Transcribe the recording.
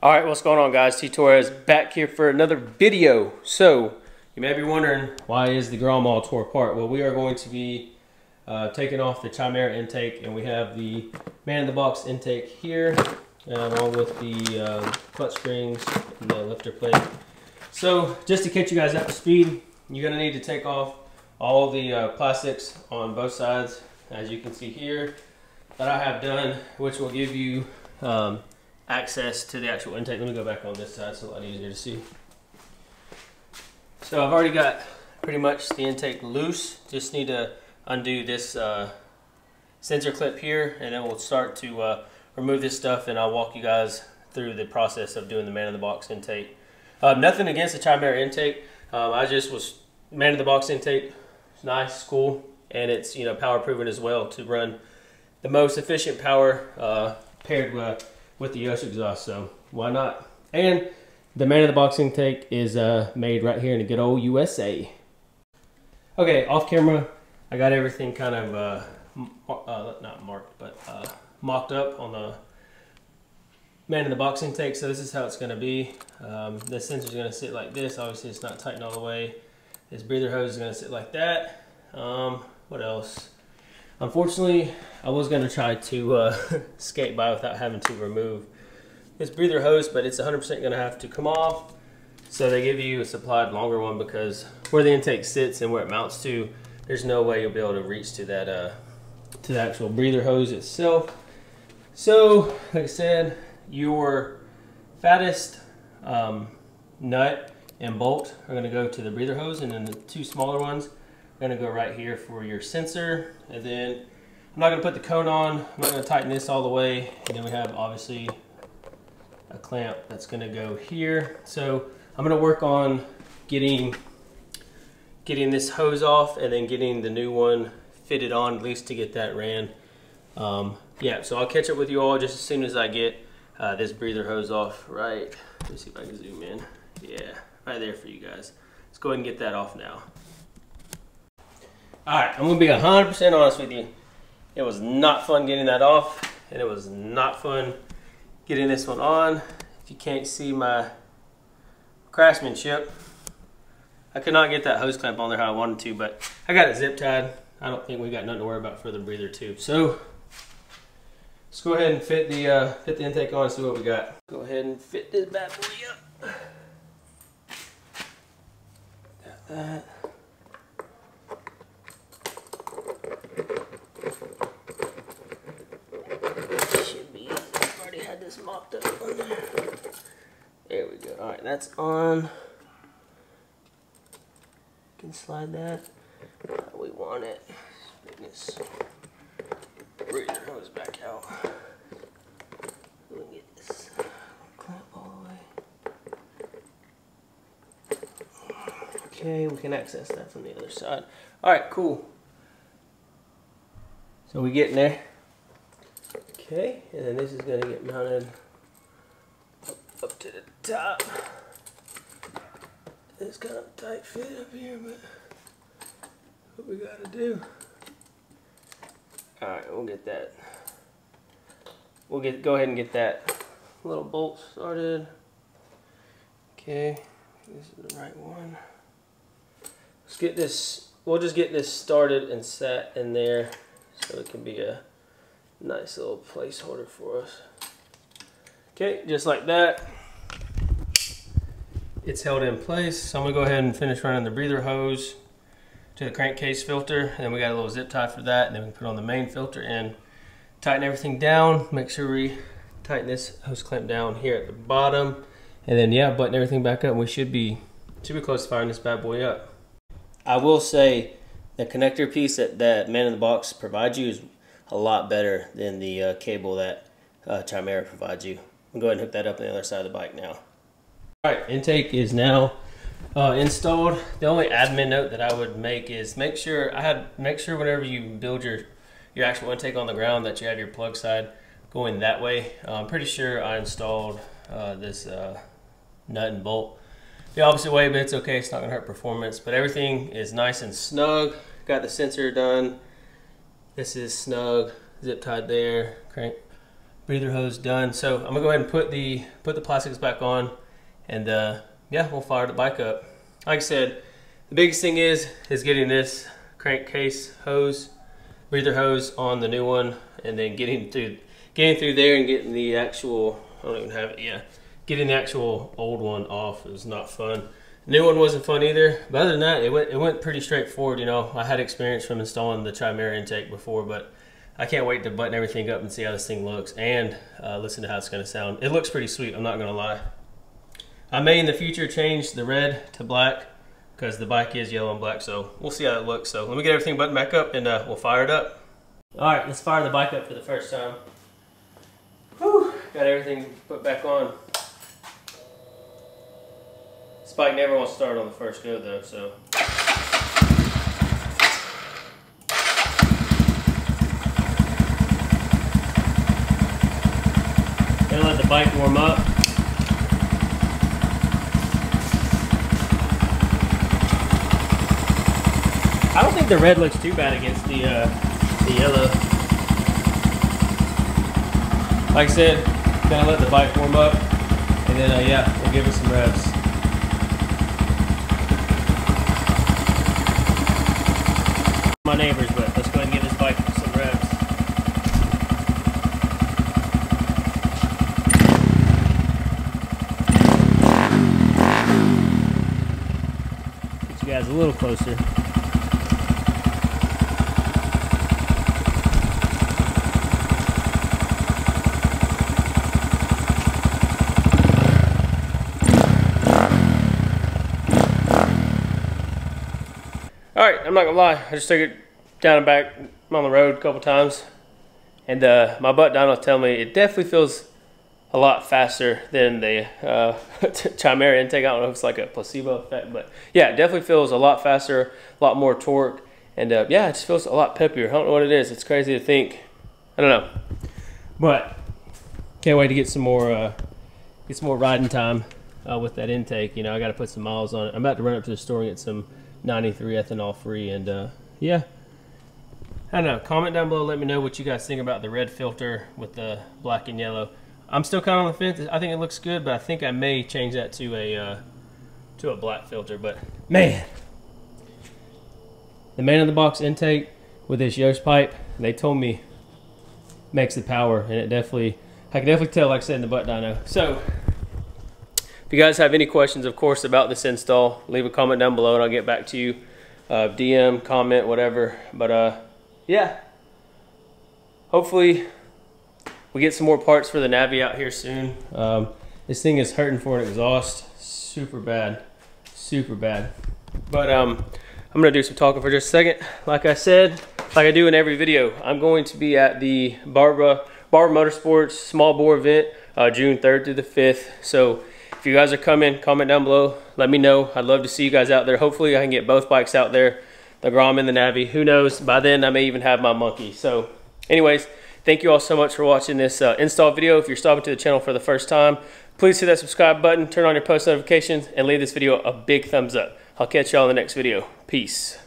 Alright, what's going on, guys? T Torres back here for another video. So, you may be wondering, why is the GROM all tore apart? Well, we are going to be taking off the Chimera intake, and we have the man-in-the-box intake here, along with the clutch springs and the lifter plate. So, just to catch you guys up to speed, you're going to need to take off all the plastics on both sides, as you can see here, that I have done, which will give you access to the actual intake. Let me go back on this side, so it's a lot easier to see. So I've already got pretty much the intake loose. Just need to undo this sensor clip here, and then we'll start to remove this stuff, and I'll walk you guys through the process of doing the man-in-the-box intake. Nothing against the Chimera intake. I just was man-in-the-box intake. It's nice, cool, and it's power proven as well to run the most efficient power paired with the Yosh exhaust, so why not? And the man-in-the-box intake is made right here in the good old USA. Okay, off camera, I got everything kind of not marked, but mocked up on the man-in-the-box intake. So this is how it's going to be. The sensor is going to sit like this. Obviously, it's not tightened all the way. This breather hose is going to sit like that. What else? Unfortunately, I was going to try to skate by without having to remove this breather hose, but it's 100% going to have to come off. So they give you a supplied longer one, because where the intake sits and where it mounts to, there's no way you'll be able to reach to that to the actual breather hose itself. So, like I said, your fattest nut and bolt are going to go to the breather hose, and then the two smaller ones are going to go right here for your sensor. And then I'm not going to put the cone on. I'm not going to tighten this all the way. And then we have obviously a clamp that's going to go here. So I'm going to work on getting this hose off, and then getting the new one fitted on, at least to get that ran. Yeah, so I'll catch up with you all just as soon as I get this breather hose off. Right, let me see if I can zoom in. Yeah, right there for you guys. Let's go ahead and get that off now. Alright, I'm going to be 100% honest with you. It was not fun getting that off, and it was not fun getting this one on. If you can't see my craftsmanship, I could not get that hose clamp on there how I wanted to, but I got it zip tied. I don't think we got nothing to worry about for the breather tube. So let's go ahead and fit the intake on and see what we got. Go ahead and fit this bad boy up. Got that. Mocked up on there. There we go. Alright, that's on. You can slide that how we want it. Bring this breather hose back out. Let me get this clamp all the way. Okay, we can access that from the other side. Alright, cool. So we getting there. Okay, and then this is going to get mounted up to the top. It's kind of a tight fit up here, but what we got to do. Alright, we'll get that. We'll go ahead and get that little bolt started. Okay, this is the right one. Let's get this, we'll just get this started and set in there so it can be a nice little placeholder for us. Okay, just like that. It's held in place. So I'm gonna go ahead and finish running the breather hose to the crankcase filter, and then we got a little zip tie for that, and then we can put on the main filter and tighten everything down. Make sure we tighten this hose clamp down here at the bottom, and then yeah, button everything back up, and we should be close to firing this bad boy up. I will say the connector piece that man-in-the-box provides you is a lot better than the cable that Chimera provides you. I'll go ahead and hook that up on the other side of the bike now. Alright, intake is now installed. The only admin note that I would make is make sure whenever you build your actual intake on the ground that you have your plug side going that way. I'm pretty sure I installed this nut and bolt the opposite way, but it's okay, it's not going to hurt performance. But everything is nice and snug. Got the sensor done. This is snug, zip tied there, breather hose done. So I'm gonna go ahead and put the plastics back on, and yeah, we'll fire the bike up. Like I said, the biggest thing is getting this crankcase hose, breather hose on the new one, and then getting through there and getting the actual, I don't even have it yet, getting the actual old one off. It was not fun. The new one wasn't fun either, but other than that, it went pretty straightforward. You know, I had experience from installing the Chimera intake before, but I can't wait to button everything up and see how this thing looks, and listen to how it's gonna sound. It looks pretty sweet, I'm not gonna lie. I may in the future change the red to black, because the bike is yellow and black, so we'll see how it looks. So let me get everything buttoned back up, and we'll fire it up. All right, let's fire the bike up for the first time. Whew, got everything put back on. This bike never wants to start on the first go though, so. Gonna let the bike warm up. I don't think the red looks too bad against the yellow. Like I said, gonna let the bike warm up, and then yeah, we'll give it some revs. My neighbors, but let's go ahead and give this bike some revs. Get you guys a little closer. Alright, I'm not gonna lie, I just took it down and back on the road a couple times, and my butt dyno tell me it definitely feels a lot faster than the Chimera intake. I don't know if it's like a placebo effect, but yeah, it definitely feels a lot faster, a lot more torque, and yeah, it just feels a lot peppier. I don't know what it is, it's crazy to think. I don't know, but can't wait to get some more riding time with that intake. You know, I got to put some miles on it. I'm about to run up to the store and get some 93 ethanol free, and yeah, I don't know, comment down below, let me know what you guys think about the red filter with the black and yellow. I'm still kind of on the fence. I think it looks good, but I think I may change that to a black filter. But man, the man in the box intake with this Yost pipe, they told me makes the power, and it definitely, I can definitely tell, like I said, in the butt dyno. So if you guys have any questions, of course, about this install, leave a comment down below and I'll get back to you. DM, comment, whatever. But yeah, hopefully we get some more parts for the Navi out here soon. This thing is hurting for an exhaust super bad, super bad. But I'm gonna do some talking for just a second. Like I said, like I do in every video, I'm going to be at the Barber Motorsports small bore event June 3rd through the 5th. So if you guys are coming, comment down below, let me know. I'd love to see you guys out there. Hopefully I can get both bikes out there, the GROM and the Navi. Who knows, by then I may even have my monkey. So anyways, thank you all so much for watching this install video. If you're stopping to the channel for the first time, please hit that subscribe button, turn on your post notifications, and leave this video a big thumbs up. I'll catch y'all in the next video. Peace.